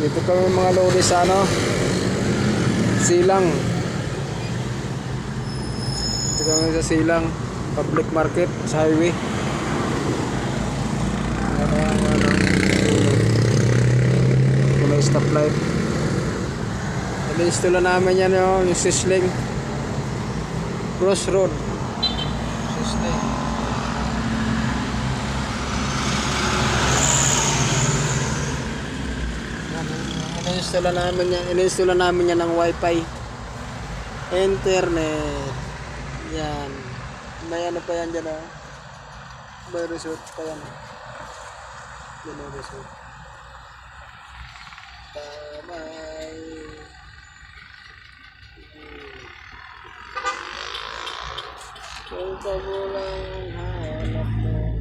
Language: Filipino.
Dito kami mga lodi sa Silang. Dito kami sa Silang Public Market sa highway. Kulay stoplight. I-install namin yan yung Sisling Crossroad Sisling. In-install namin yan ng wifi, internet. Yan. May ano pa yan dyan may resort pa yan. Yan ang resort. Bye. Kung pagulang hanap mo,